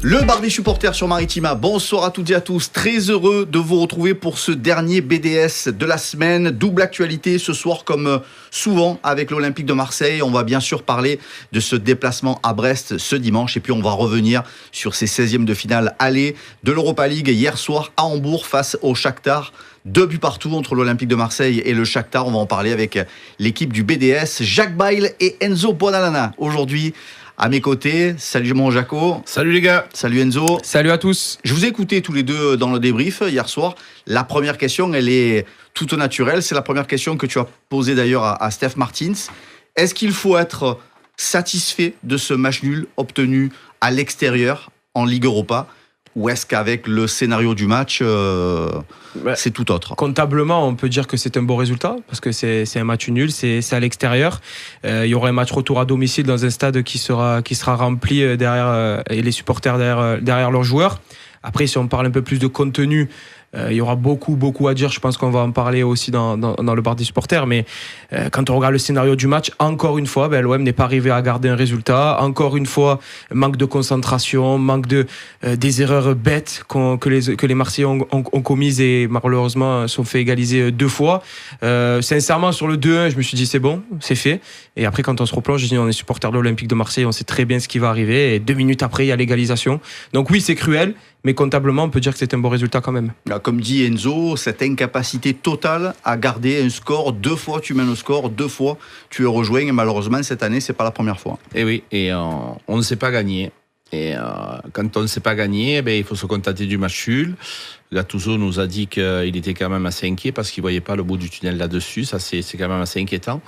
Le bar des supporters sur Maritima, bonsoir à toutes et à tous, très heureux de vous retrouver pour ce dernier BDS de la semaine. Double actualité ce soir comme souvent avec l'Olympique de Marseille. On va bien sûr parler de ce déplacement à Brest ce dimanche et puis on va revenir sur ces 16e de finale aller de l'Europa League hier soir à Hambourg face au Shakhtar. 2 buts partout entre l'Olympique de Marseille et le Shakhtar. On va en parler avec l'équipe du BDS, Jacques Bail et Enzo Buonalana. Aujourd'hui, à mes côtés, salut mon Jaco. Salut les gars. Salut Enzo. Salut à tous. Je vous ai écouté tous les deux dans le débrief hier soir. La première question, elle est toute naturelle. C'est la première question que tu as posée d'ailleurs à Steph Martins. Est-ce qu'il faut être satisfait de ce match nul obtenu à l'extérieur en Ligue Europa ? Ou est-ce qu'avec le scénario du match, c'est tout autre ? Comptablement, on peut dire que c'est un bon résultat parce que c'est un match nul, c'est à l'extérieur. Il y aura un match retour à domicile dans un stade qui sera rempli derrière et les supporters derrière leurs joueurs. Après, si on parle un peu plus de contenu, il y aura beaucoup à dire. Je pense qu'on va en parler aussi dans le bar des supporters. Mais quand on regarde le scénario du match, encore une fois, l'OM n'est pas arrivé à garder un résultat. Encore une fois, manque de concentration, manque des erreurs bêtes que les Marseillais ont commises et malheureusement sont fait égaliser 2 fois. Sincèrement, sur le 2-1, je me suis dit c'est bon, c'est fait. Et après, quand on se replonge, je dis on est supporter de l'Olympique de Marseille, on sait très bien ce qui va arriver. Et 2 minutes après, il y a l'égalisation. Donc oui, c'est cruel. Mais comptablement, on peut dire que c'est un bon résultat quand même. Comme dit Enzo, cette incapacité totale à garder un score, 2 fois tu mènes au score, 2 fois tu es rejoint. Et malheureusement, cette année, c'est pas la première fois. Et oui, et on ne sait pas gagner. Et quand on ne sait pas gagner, il faut se contenter du match nul. Gattuso nous a dit qu'il était quand même assez inquiet parce qu'il ne voyait pas le bout du tunnel là-dessus. Ça, c'est quand même assez inquiétant.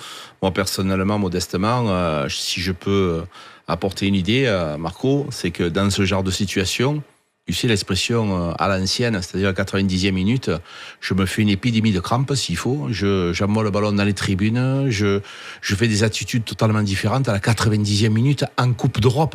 Moi, personnellement, modestement, si je peux apporter une idée, Marco, c'est que dans ce genre de situation, tu sais l'expression à l'ancienne, c'est-à-dire à 90e minute, je me fais une épidémie de crampes s'il faut, j'envoie le ballon dans les tribunes, je fais des attitudes totalement différentes à la 90e minute en Coupe d'Europe.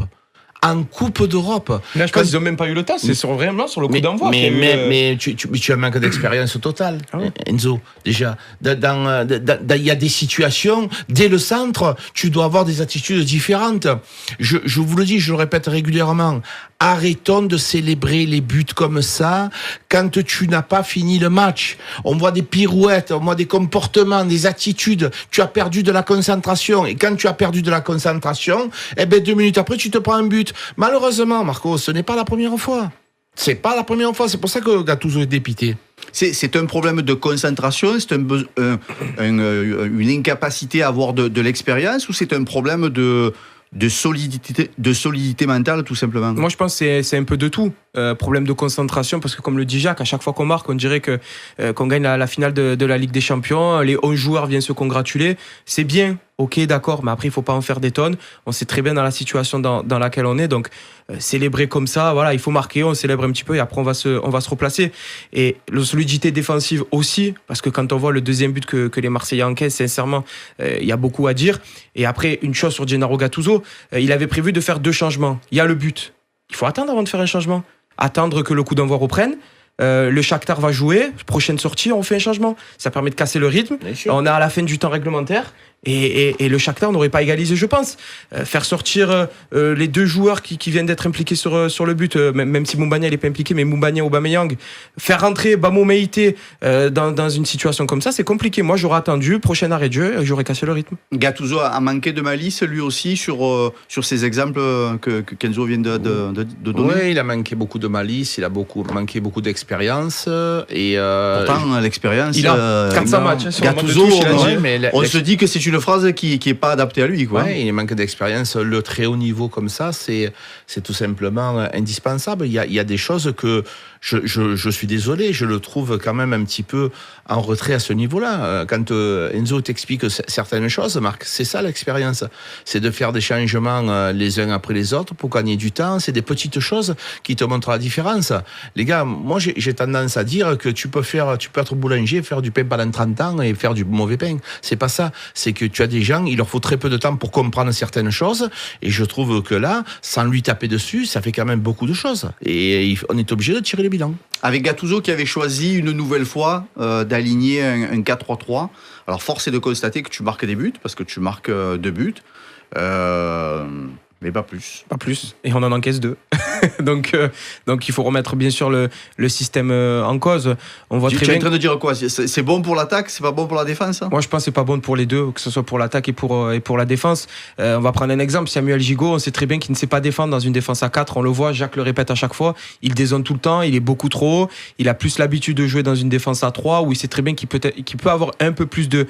En Coupe d'Europe. Là, je pense qu'ils n'ont même pas eu le temps, c'est vraiment sur le coup d'envoi. Mais tu as un manque d'expérience totale, Enzo, déjà. Il y a des situations, dès le centre, tu dois avoir des attitudes différentes. Je vous le dis, je le répète régulièrement, arrêtons de célébrer les buts comme ça quand tu n'as pas fini le match. On voit des pirouettes, on voit des comportements, des attitudes. Tu as perdu de la concentration. Et quand tu as perdu de la concentration, 2 minutes après, tu te prends un but. Malheureusement, Marco, ce n'est pas la première fois. C'est pas la première fois. C'est pour ça que Gattuso est dépité. C'est un problème de concentration, c'est une incapacité à avoir de l'expérience, ou c'est un problème de solidité mentale, tout simplement? Moi, je pense que c'est un peu de tout. Problème de concentration, parce que comme le dit Jacques, à chaque fois qu'on marque, on dirait qu'on gagne la finale de la Ligue des Champions, les 11 joueurs viennent se congratuler. C'est bien, ok, d'accord, mais après, il ne faut pas en faire des tonnes. On sait très bien dans la situation dans laquelle on est, donc célébrer comme ça, voilà, il faut marquer, on célèbre un petit peu et après on va se replacer. Et la solidité défensive aussi, parce que quand on voit le deuxième but que les Marseillais encaissent, sincèrement, il y a beaucoup à dire. Et après, une chose sur Gennaro Gattuso, il avait prévu de faire 2 changements. Il y a le but. Il faut attendre avant de faire un changement. Attendre que le coup d'envoi reprenne. Le Shakhtar va jouer, prochaine sortie, on fait un changement. Ça permet de casser le rythme. On est à la fin du temps réglementaire. Et le Shakhtar n'aurait pas égalisé, je pense. Faire sortir les 2 joueurs qui viennent d'être impliqués sur le but, même si Moumbagna n'est pas impliqué, mais Moumbagna et Aubameyang, faire rentrer Bamo Meïté dans une situation comme ça, c'est compliqué. Moi, j'aurais attendu, prochain arrêt de jeu, et j'aurais cassé le rythme. Gattuso a manqué de malice, lui aussi, sur ces exemples que Kenzo vient de donner. Oui, il a manqué beaucoup de malice, il a manqué beaucoup d'expérience. Pourtant, l'expérience... Il a 400 matchs. Gattuso, on se dit que c'est une phrase qui n'est pas adaptée à lui, quoi. Ouais, il manque d'expérience. Le très haut niveau comme ça, c'est tout simplement indispensable. Il y a des choses que je suis désolé, je le trouve quand même un petit peu en retrait à ce niveau-là. Quand Enzo t'explique certaines choses, Marc, c'est ça l'expérience. C'est de faire des changements les uns après les autres pour gagner du temps. C'est des petites choses qui te montrent la différence. Les gars, moi j'ai tendance à dire que tu peux être boulanger, faire du pain pendant 30 ans et faire du mauvais pain. C'est pas ça. C'est que tu as des gens, il leur faut très peu de temps pour comprendre certaines choses. Et je trouve que là, sans lui taper dessus, ça fait quand même beaucoup de choses. Et on est obligé de tirer les bilans. Avec Gattuso qui avait choisi une nouvelle fois d'aligner un 4-3-3. Alors force est de constater que tu marques des buts, parce que tu marques 2 buts. Mais pas plus. Pas plus. Et on en encaisse 2. donc il faut remettre bien sûr le système en cause. On voit Tu très es en bien. train de dire quoi? C'est bon pour l'attaque, c'est pas bon pour la défense, hein? Moi, je pense que c'est pas bon pour les deux, que ce soit pour l'attaque et pour la défense. On va prendre un exemple. Samuel Gigot, on sait très bien qu'il ne sait pas défendre dans une défense à 4. On le voit, Jacques le répète à chaque fois. Il dézone tout le temps, il est beaucoup trop haut. Il a plus l'habitude de jouer dans une défense à 3 où il sait très bien qu'il peut avoir un peu plus de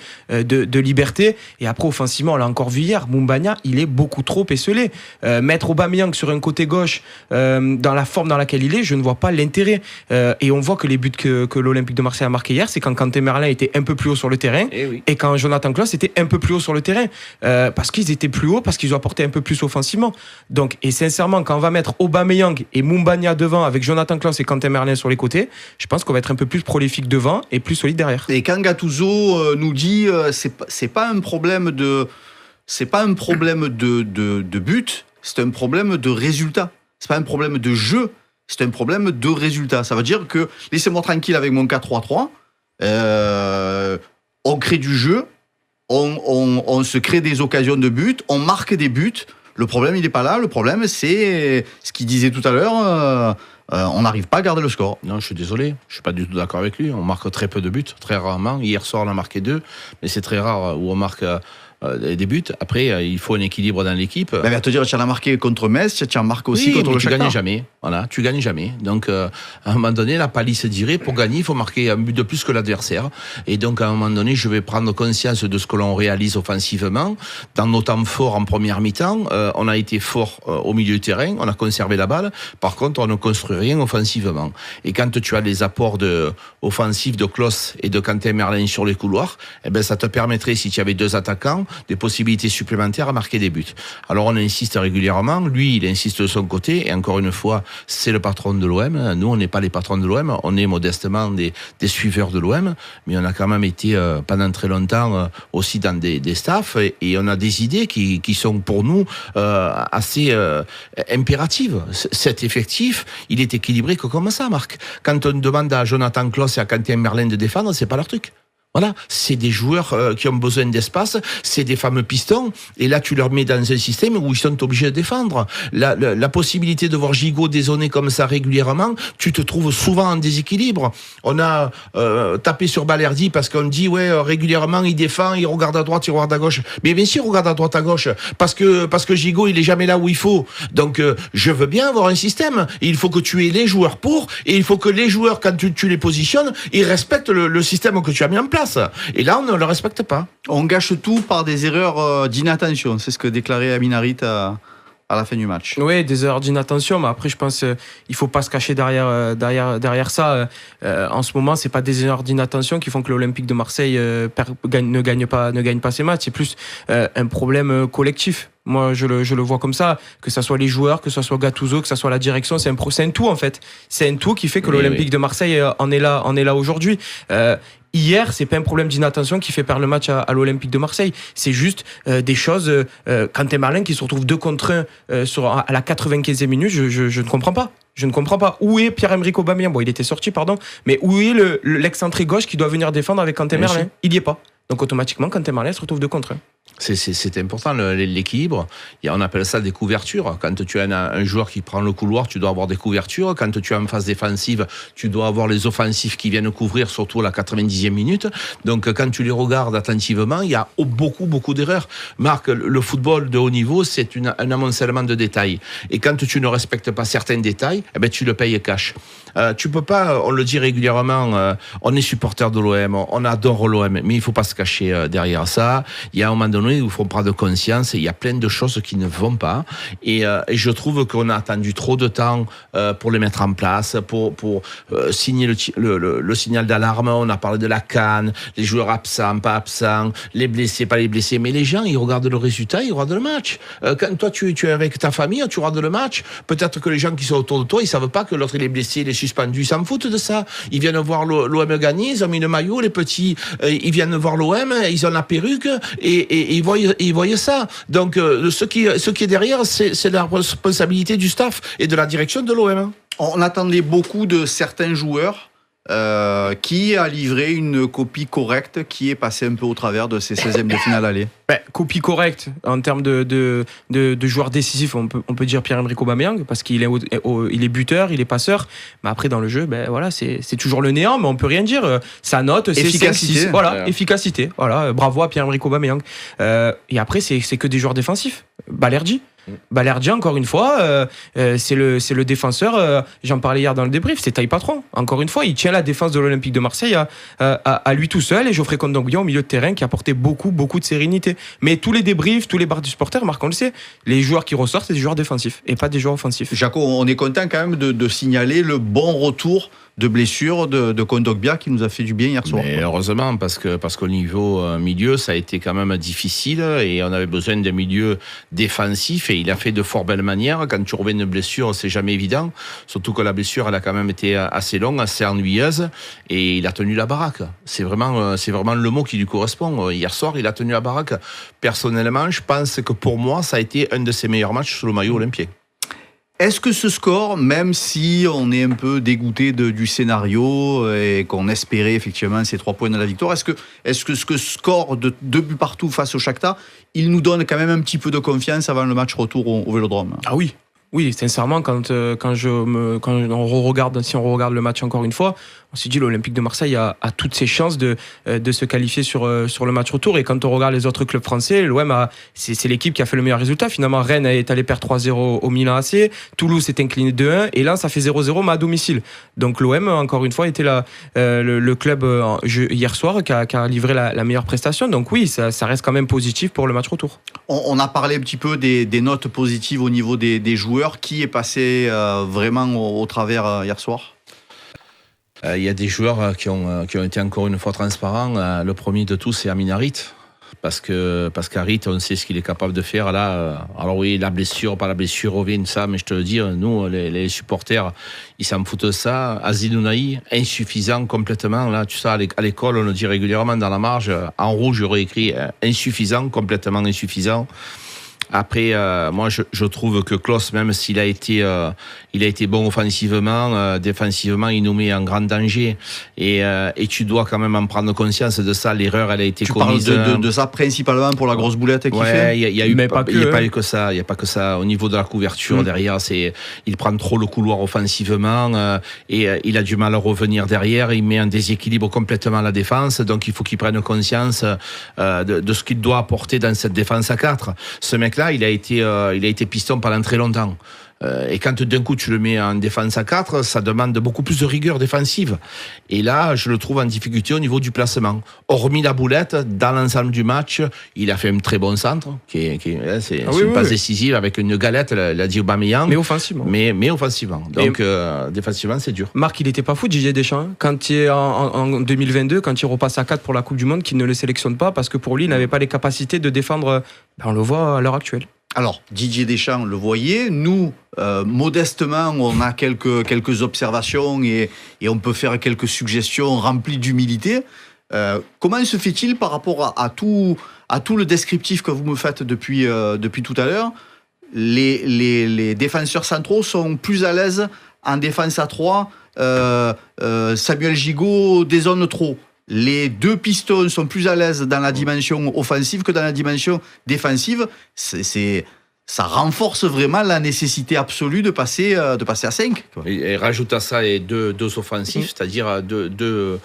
liberté. Et après, offensivement, on l'a encore vu hier, Moumbagna, il est beaucoup trop esselé. Mettre Aubameyang sur un côté gauche, dans la forme dans laquelle il est, je ne vois pas l'intérêt. Et on voit que les buts que l'Olympique de Marseille a marqué hier, c'est quand Quentin Merlin était un peu plus haut sur le terrain et quand Jonathan Klaus était un peu plus haut sur le terrain. Parce qu'ils étaient plus hauts, parce qu'ils ont apporté un peu plus offensivement. Donc, et sincèrement, quand on va mettre Aubameyang et Moumbagna devant avec Jonathan Klaus et Quentin Merlin sur les côtés, je pense qu'on va être un peu plus prolifique devant et plus solide derrière. Et quand Gattuso nous dit c'est pas un problème de but, c'est un problème de résultat. C'est pas un problème de jeu, c'est un problème de résultat. Ça veut dire que laissez-moi tranquille avec mon 4-3-3. On crée du jeu, on se crée des occasions de but, on marque des buts. Le problème, il n'est pas là. Le problème, c'est ce qu'il disait tout à l'heure. On n'arrive pas à garder le score. Non, je suis désolé, je suis pas du tout d'accord avec lui. On marque très peu de buts, très rarement. Hier soir, on a marqué 2, mais c'est très rare où on marque des buts. Après, il faut un équilibre dans l'équipe. Ben, à te dire, tu en as marqué contre Metz, tu en marques aussi contre le Shakhtar. Tu gagnes jamais. Voilà, tu gagnes jamais. Donc, à un moment donné, la palisse dirait, pour gagner, il faut marquer un but de plus que l'adversaire. Et donc, à un moment donné, je vais prendre conscience de ce que l'on réalise offensivement. Dans nos temps forts en première mi-temps, on a été fort au milieu du terrain, on a conservé la balle. Par contre, on ne construit rien offensivement. Et quand tu as les apports offensifs de Klaus et de Quentin Merlin sur les couloirs, eh ben, ça te permettrait, si tu avais 2 attaquants, des possibilités supplémentaires à marquer des buts. Alors, on insiste régulièrement. Lui, il insiste de son côté. Et encore une fois, c'est le patron de l'OM. Nous, on n'est pas les patrons de l'OM. On est modestement des suiveurs de l'OM. Mais on a quand même été, pendant très longtemps, aussi dans des staffs. Et on a des idées qui sont pour nous assez impératives. Cet effectif, il est équilibré que comme ça, Marc. Quand on demande à Jonathan Klaus et à Quentin Merlin de défendre, c'est pas leur truc. Voilà, c'est des joueurs qui ont besoin d'espace, c'est des fameux pistons, et là tu leur mets dans un système où ils sont obligés de défendre. La possibilité de voir Gigot dézonner comme ça régulièrement, tu te trouves souvent en déséquilibre. On a tapé sur Balerdi parce qu'on dit régulièrement il défend, il regarde à droite, il regarde à gauche. Mais bien sûr, il regarde à droite, à gauche, parce que Gigot il est jamais là où il faut. Donc je veux bien avoir un système. Et il faut que tu aies les joueurs pour, et il faut que les joueurs quand tu les positionnes, ils respectent le système que tu as mis en place. Et là, on ne le respecte pas. On gâche tout par des erreurs d'inattention. C'est ce que déclarait Amin Harit à la fin du match. Oui, des erreurs d'inattention, mais après, je pense qu'il ne faut pas se cacher derrière ça. En ce moment, ce n'est pas des erreurs d'inattention qui font que l'Olympique de Marseille ne gagne pas ses matchs. C'est plus un problème collectif. Moi, je le vois comme ça, que ça soit les joueurs, que ça soit Gattuso, que ça soit la direction, c'est un tout en fait. C'est un tout qui fait que l'Olympique de Marseille en est là aujourd'hui. Hier, c'est pas un problème d'inattention qui fait perdre le match à l'Olympique de Marseille. C'est juste des choses. Quentin Merlin qui se retrouve 2 contre 1 à la 95e minute, je ne comprends pas. Je ne comprends pas. Où est Pierre-Emerick Aubameyang ? Bon, il était sorti, pardon. Mais où est l'excentré gauche qui doit venir défendre avec Quentin Merlin ? Il n'y est pas. Donc automatiquement, Quentin Merlin se retrouve 2 contre 1. C'est important l'équilibre. On appelle ça des couvertures. Quand tu as un joueur qui prend le couloir, tu dois avoir des couvertures. Quand tu as en phase défensive, tu dois avoir les offensifs qui viennent couvrir, surtout à la 90e minute. Donc quand tu les regardes attentivement, il y a beaucoup d'erreurs. Marc, le football de haut niveau, c'est un amoncellement de détails. Et quand tu ne respectes pas certains détails, eh ben, tu le payes cash. Tu peux pas, on le dit régulièrement, on est supporter de l'OM, on adore l'OM, mais il faut pas se cacher derrière ça. Il y a un moment donné où il faut prendre conscience et il y a plein de choses qui ne vont pas. Et je trouve qu'on a attendu trop de temps pour les mettre en place, pour signer le signal d'alarme. On a parlé de la CAN, les joueurs absents, pas absents, les blessés, pas les blessés. Mais les gens, ils regardent le résultat, ils regardent le match. Quand toi, tu es avec ta famille, tu regardes le match. Peut-être que les gens qui sont autour de toi, ils savent pas que l'autre, il est blessé, il est suspendu. Ils s'en foutent de ça. Ils viennent voir l'OM gagner, ils ont mis le maillot, les petits, ils viennent voir l'OM, ils ont la perruque et ils voient ça. Donc, ce qui est derrière, c'est la responsabilité du staff et de la direction de l'OM. On attendait beaucoup de certains joueurs qui a livré une copie correcte qui est passée un peu au travers de ces 16e de finale aller. Copie correcte en termes de joueurs décisifs, on peut dire Pierre-Emerick Aubameyang parce qu'il est buteur, il est passeur, mais après dans le jeu, voilà, c'est toujours le néant, mais on peut rien dire. Sa note, c'est efficacité. 5, 6, voilà, efficacité. Voilà, bravo à Pierre-Emerick Aubameyang. Et après, c'est que des joueurs défensifs. Balerdi, encore une fois, c'est le défenseur. J'en parlais hier dans le débrief, c'est taille patron. Encore une fois, il tient la défense de l'Olympique de Marseille à lui tout seul. Et Geoffrey Kondogbia au milieu de terrain qui a apporté beaucoup de sérénité. Mais tous les débriefs, tous les bars du supporter, Marc, on le sait, les joueurs qui ressortent, c'est des joueurs défensifs et pas des joueurs offensifs. Jaco, on est content quand même de signaler le bon retour de blessure de Kondogbia qui nous a fait du bien hier soir. Mais heureusement, parce qu'au niveau milieu, ça a été quand même difficile et on avait besoin d'un milieu défensif et il a fait de fort belles manières. Quand tu reviens d'une blessure, c'est jamais évident. Surtout que la blessure, elle a quand même été assez longue, assez ennuyeuse et il a tenu la baraque. C'est vraiment le mot qui lui correspond. Hier soir, il a tenu la baraque. Personnellement, je pense que pour moi, ça a été un de ses meilleurs matchs sous le maillot olympien. Est-ce que ce score, même si on est un peu dégoûté du scénario et qu'on espérait effectivement ces 3 points de la victoire, est-ce que ce score de 2 buts partout face au Shakhtar, il nous donne quand même un petit peu de confiance avant le match retour au Vélodrome? Ah oui, sincèrement, si on regarde le match encore une fois, on s'est dit l'Olympique de Marseille a toutes ses chances de se qualifier sur le match retour. Et quand on regarde les autres clubs français, l'OM c'est l'équipe qui a fait le meilleur résultat. Finalement, Rennes est allé perdre 3-0 au Milan AC, Toulouse s'est incliné 2-1 et là ça fait 0-0 mais à domicile. Donc l'OM encore une fois était le club hier soir qui a livré la meilleure prestation. Donc oui, ça reste quand même positif pour le match retour. On a parlé un petit peu des notes positives au niveau des joueurs. Qui est passé vraiment au travers hier soir? Il y a des joueurs qui ont été encore une fois transparents. Le premier de tous, c'est Amin Harit. Parce qu'Harit, on sait ce qu'il est capable de faire là. Alors oui, la blessure, pas la blessure, revient ça, mais je te le dis, nous, les supporters, ils s'en foutent de ça. Aziz Ounahi, insuffisant complètement. Là, tu sais, à l'école, on le dit régulièrement dans la marge. En rouge, j'aurais écrit insuffisant, complètement insuffisant. Après, moi, je trouve que Klose, même s'il a été bon offensivement, défensivement, il nous met en grand danger. Et tu dois quand même en prendre conscience de ça. L'erreur, elle a été commise. Tu parles de ça principalement pour la grosse boulette qu'il fait. Il y a pas eu que ça. Il y a pas que ça. Au niveau de la couverture derrière, il prend trop le couloir offensivement et il a du mal à revenir derrière. Il met un déséquilibre complètement à la défense. Donc, il faut qu'il prenne conscience de ce qu'il doit apporter dans cette défense à 4. Ce mec-là, il a été piston pendant très longtemps. Et quand d'un coup tu le mets en défense à 4, ça demande beaucoup plus de rigueur défensive. Et là, je le trouve en difficulté au niveau du placement. Hormis la boulette, dans l'ensemble du match, il a fait un très bon centre, c'est une passe décisive avec une galette, l'a dit Aubameyang. Mais offensivement. Mais offensivement. Donc, défensivement, c'est dur. Marc, il n'était pas fou, Didier Deschamps. Quand il est en 2022, quand il repasse à 4 pour la Coupe du Monde, qu'il ne le sélectionne pas parce que pour lui, il n'avait pas les capacités de défendre. On le voit à l'heure actuelle. Alors, Didier Deschamps le voyait. Nous, modestement, on a quelques observations et on peut faire quelques suggestions remplies d'humilité. Comment se fait-il par rapport à tout le descriptif que vous me faites depuis tout à l'heure? Les défenseurs centraux sont plus à l'aise en défense à 3. Samuel Gigot dézone trop. Les 2 pistons sont plus à l'aise dans la dimension offensive que dans la dimension défensive. Ça renforce vraiment la nécessité absolue de passer à 5. Et rajoute à ça les deux offensifs, c'est-à-dire deux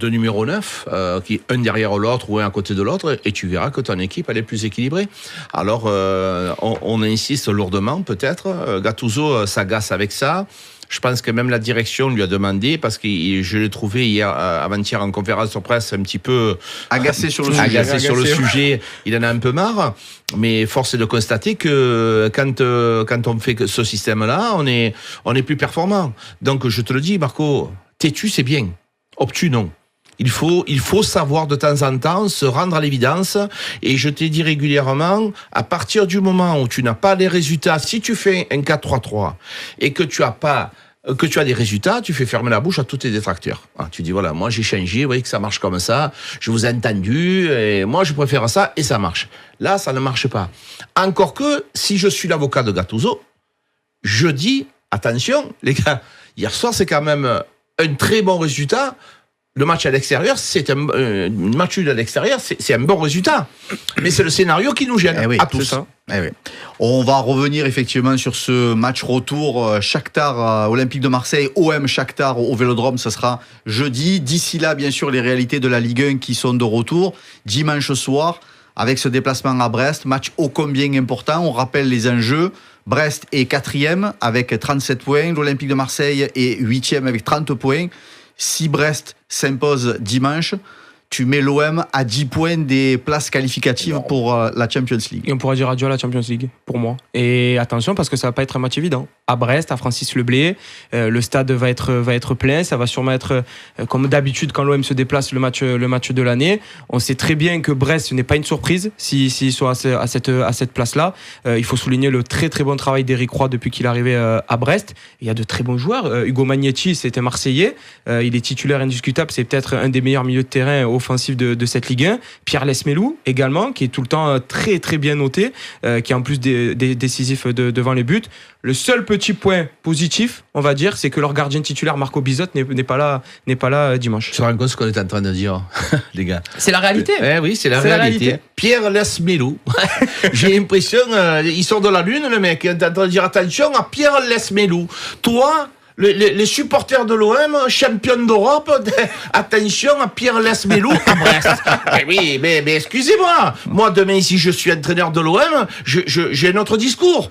numéro 9, qui un derrière l'autre ou un à côté de l'autre, et tu verras que ton équipe elle est plus équilibrée. Alors on insiste lourdement peut-être. Gattuso s'agace avec ça. Je pense que même la direction lui a demandé, parce que je l'ai trouvé avant-hier en conférence de presse un petit peu agacé sur le sujet. Il en a un peu marre, mais force est de constater que quand on fait ce système-là, on est plus performant. Donc je te le dis, Marco, têtu c'est bien, obtus non. Il faut savoir de temps en temps se rendre à l'évidence, et je t'ai dit régulièrement, à partir du moment où tu n'as pas les résultats, si tu fais un 4-3-3 et que tu as des résultats, tu fais fermer la bouche à tous tes détracteurs. Tu dis voilà, moi j'ai changé, vous voyez que ça marche comme ça, je vous ai entendu, et moi je préfère ça, et ça marche. Là, ça ne marche pas. Encore que, si je suis l'avocat de Gattuso, je dis, attention les gars, hier soir c'est quand même un très bon résultat. Le match à l'extérieur, c'est un match nul à l'extérieur, c'est un bon résultat. Mais c'est le scénario qui nous gêne à tous. Oui. On va revenir effectivement sur ce match retour Shakhtar Olympique de Marseille, OM Shakhtar au Vélodrome, ça sera jeudi. D'ici là, bien sûr, les réalités de la Ligue 1 qui sont de retour dimanche soir avec ce déplacement à Brest, match ô combien important. On rappelle les enjeux. Brest est 4e avec 37 points, l'Olympique de Marseille est 8e avec 30 points. Si Brest s'impose dimanche, tu mets l'OM à 10 points des places qualificatives pour la Champions League. Et on pourra dire adieu à la Champions League, pour moi. Et attention, parce que ça va pas être un match évident. À Brest, à Francis-Leblé, le stade va être plein. Ça va sûrement être, comme d'habitude, quand l'OM se déplace, le match de l'année. On sait très bien que Brest, ce n'est pas une surprise s'ils sont à cette place-là. Il faut souligner le très très bon travail d'Éric Roy depuis qu'il est arrivé à Brest. Il y a de très bons joueurs. Hugo Magnetti, c'était Marseillais. Il est titulaire indiscutable. C'est peut-être un des meilleurs milieux de terrain offensifs de cette Ligue 1. Pierre Lesmelou, également, qui est tout le temps très très bien noté, qui est en plus décisif devant les buts. Le seul petit point positif, on va dire, c'est que leur gardien titulaire, Marco Bizot, n'est pas là dimanche. Tu te rends compte ce qu'on est en train de dire, les gars? C'est la réalité. Oui, c'est la réalité. Pierre Lesmelou. J'ai l'impression, il sort de la lune, le mec. Il est en train de dire attention à Pierre Lesmelou. Toi, les supporters de l'OM, champion d'Europe, attention à Pierre Lesmelou à Brest. Oui, mais excusez-moi. Moi, demain, si je suis entraîneur de l'OM, j'ai un autre discours.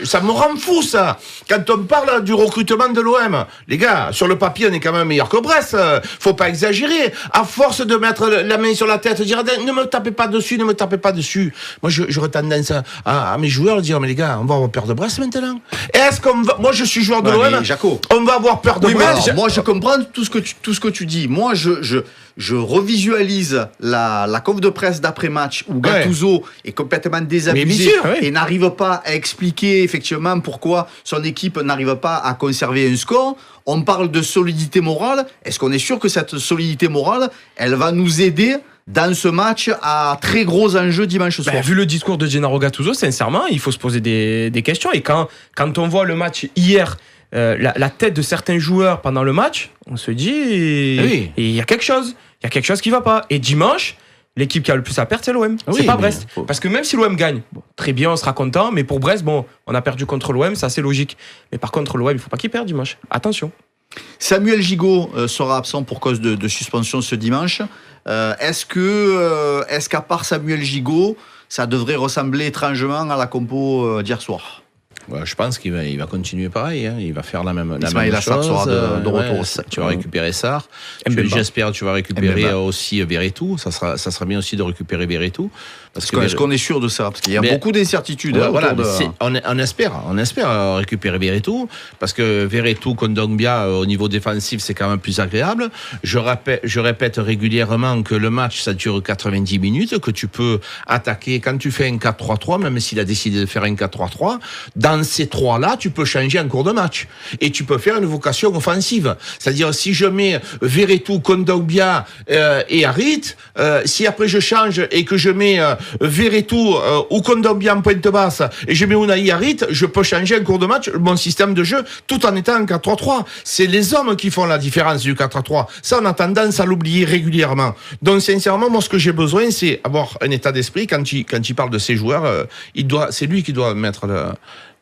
Ça me rend fou, ça. Quand on parle du recrutement de l'OM, les gars, sur le papier, on est quand même meilleur que Brest. Faut pas exagérer. À force de mettre la main sur la tête, dire ne me tapez pas dessus. Moi, j'aurais tendance à mes joueurs de dire mais les gars, on va avoir peur de Brest maintenant. Est-ce qu'on va... Moi, je suis joueur de l'OM. On va avoir peur de Brest. Moi, je comprends tout ce que tu dis. Moi, je revisualise la conf de presse d'après-match où Gattuso est complètement désabusé et n'arrive pas à expliquer effectivement pourquoi son équipe n'arrive pas à conserver un score. On parle de solidité morale. Est-ce qu'on est sûr que cette solidité morale, elle va nous aider dans ce match à très gros enjeux dimanche soir? Vu le discours de Gennaro Gattuso, sincèrement, il faut se poser des questions. Et quand on voit le match hier, la tête de certains joueurs pendant le match, on se dit il y a quelque chose qui va pas. Et dimanche, l'équipe qui a le plus à perdre, c'est l'OM. C'est pas Brest. Parce que même si l'OM gagne, très bien, on sera content. Mais pour Brest, on a perdu contre l'OM, c'est assez logique. Mais par contre, l'OM, il faut pas qu'il perde dimanche. Attention. Samuel Gigot sera absent pour cause de suspension ce dimanche. Est-ce qu'à part Samuel Gigot, ça devrait ressembler étrangement à la compo d'hier soir? Je pense qu'il va continuer pareil. Il va faire la même Ismaïla chose. Sarr sera de retour. Tu vas récupérer Sarr. J'espère que tu vas récupérer aussi Verretou. Ça sera bien aussi de récupérer Verretou. Est-ce qu'on est sûr de ça? Parce qu'il y a beaucoup d'incertitudes. On espère récupérer Verretou. Parce que Verretou, Kondogbia, au niveau défensif, c'est quand même plus agréable. Je répète régulièrement que le match, ça dure 90 minutes, que tu peux attaquer quand tu fais un 4-3-3, même s'il a décidé de faire un 4-3-3. Dans ces trois-là, tu peux changer en cours de match. Et tu peux faire une vocation offensive. C'est-à-dire, si je mets Verretou, Kondogbia et Harit, si après je change et que je mets Verretou ou Kondogbia en pointe basse et je mets Unai Harit, je peux changer en cours de match mon système de jeu tout en étant en 4-3-3. C'est les hommes qui font la différence du 4-3. Ça, on a tendance à l'oublier régulièrement. Donc, sincèrement, moi, ce que j'ai besoin, c'est avoir un état d'esprit. Quand il parle de ses joueurs, c'est lui qui doit mettre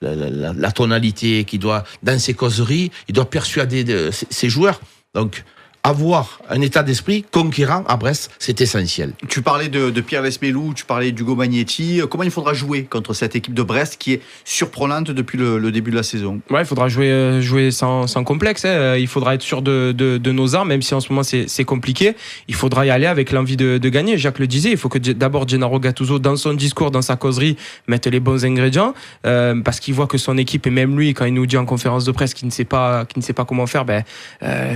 la tonalité, qui doit, dans ses causeries, il doit persuader ses joueurs. Donc, avoir un état d'esprit conquérant à Brest, c'est essentiel. Tu parlais de Pierre Lesmelou, tu parlais d'Hugo Magnetti. Comment il faudra jouer contre cette équipe de Brest qui est surprenante depuis le début de la saison? Il faudra jouer sans complexe. Il faudra être sûr de nos armes, même si en ce moment c'est compliqué. Il faudra y aller avec l'envie de gagner. Jacques le disait, il faut que d'abord Gennaro Gattuso, dans son discours, dans sa causerie, mette les bons ingrédients, parce qu'il voit que son équipe, et même lui, quand il nous dit en conférence de presse qu'il ne sait pas comment faire,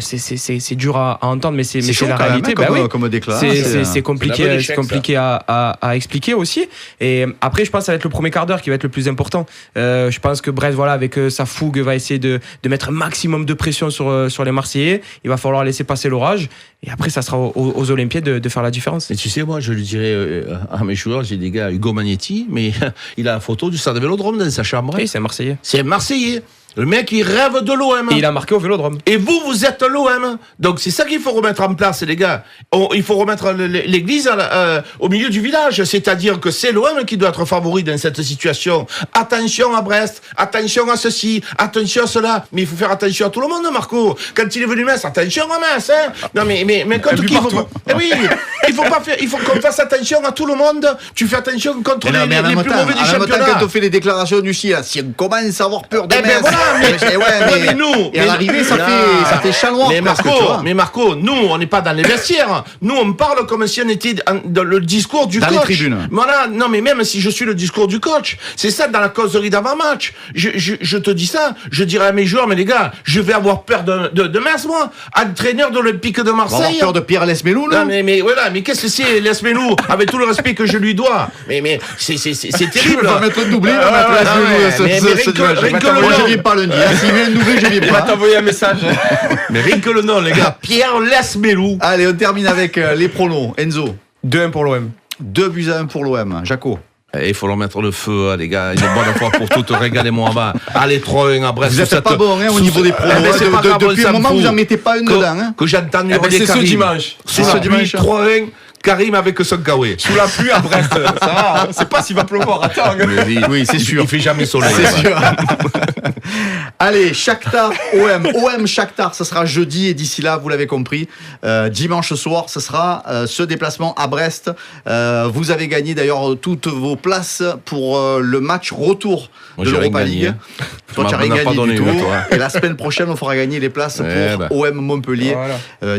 c'est dur à entendre, mais c'est la réalité. Comme déclat. C'est compliqué à expliquer aussi. Et après, je pense que ça va être le premier quart d'heure qui va être le plus important. Je pense que Brest, avec sa fougue, va essayer de mettre un maximum de pression sur les Marseillais. Il va falloir laisser passer l'orage. Et après, ça sera aux Olympiens de faire la différence. Et tu sais, moi, je lui dirais à mes joueurs, j'ai des gars, Hugo Magnetti, mais il a la photo du stade de Vélodrome dans sa chambre. Oui, c'est un Marseillais. C'est un Marseillais. Le mec, il rêve de l'OM. Et il a marqué au Vélodrome. Et vous êtes l'OM. Donc c'est ça qu'il faut remettre en place, les gars. Il faut remettre l'église au milieu du village. C'est-à-dire que c'est l'OM qui doit être favori dans cette situation. Attention à Brest, attention à ceci, attention à cela. Mais il faut faire attention à tout le monde, Marco. Quand il est venu Metz, attention à Metz. Hein. Non mais contre qui il faut pas... oui, il faut pas faire. Il faut qu'on fasse attention à tout le monde. Tu fais attention contre les plus mauvais du championnat. Quand on fait les déclarations du CIL, si on commence à avoir peur de Metz. Voilà, mais nous, et à l'arrivée, ça fait chaloir. Mais Marco, nous, on n'est pas dans les vestiaires. Nous, on parle comme si on était dans le discours du coach. Dans les tribunes. Voilà, non, mais même si je suis le discours du coach, c'est ça dans la causerie d'avant-match. Je te dis ça, je dirais à mes joueurs, mais les gars, je vais avoir peur de Metz, moi, entraîneur de l'Olympique de Marseille. On va avoir peur de Pierre Lesmelou, là. Non, mais voilà, mais qu'est-ce que c'est, Lesmelou, avec tout le respect que je lui dois. Mais c'est terrible. Tu vas mettre le doublé, on va mettre Lesmelou. Moi, je viens pas lundi. S'il vient le doublé, je viens pas. Il va t'envoyer un message. Mais rien que le nom, les gars. Pierre Lesmelou. Allez, on termine avec les pronos. Enzo. 2-1 pour l'OM. 2-1 pour l'OM. Jaco. Il faut leur mettre le feu, les gars. Une bonne fois pour toutes, régalez-moi en bas. Allez, 3-1 à Brest. Vous n'êtes pas bon au niveau des pronos. Depuis un moment, vous n'en mettez pas une dedans. Que j'entends c'est ce dimanche. C'est ce dimanche. 3-1. Karim avec son Kawé. Sous la pluie à Brest, ça va. C'est pas s'il va pleuvoir. Attends. Oui, c'est sûr. Il fait jamais soleil. C'est sûr. Allez, Shakhtar, OM Shakhtar, ce sera jeudi et d'ici là, vous l'avez compris, dimanche soir, ce sera ce déplacement à Brest. Vous avez gagné d'ailleurs toutes vos places pour le match retour de l'Europa League. Toi, tu n'as rien gagné du tout. Et la semaine prochaine, on fera gagner les places pour OM Montpellier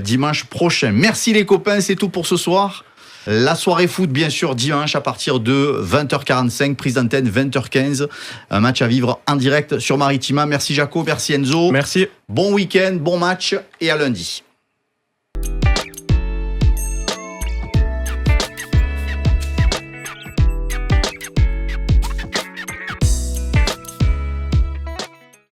dimanche prochain. Merci les copains, c'est tout pour ce soir. La soirée foot, bien sûr, dimanche à partir de 20h45, prise d'antenne 20h15. Un match à vivre en direct sur Maritima. Merci Jaco, merci Enzo. Merci. Bon week-end, bon match et à lundi.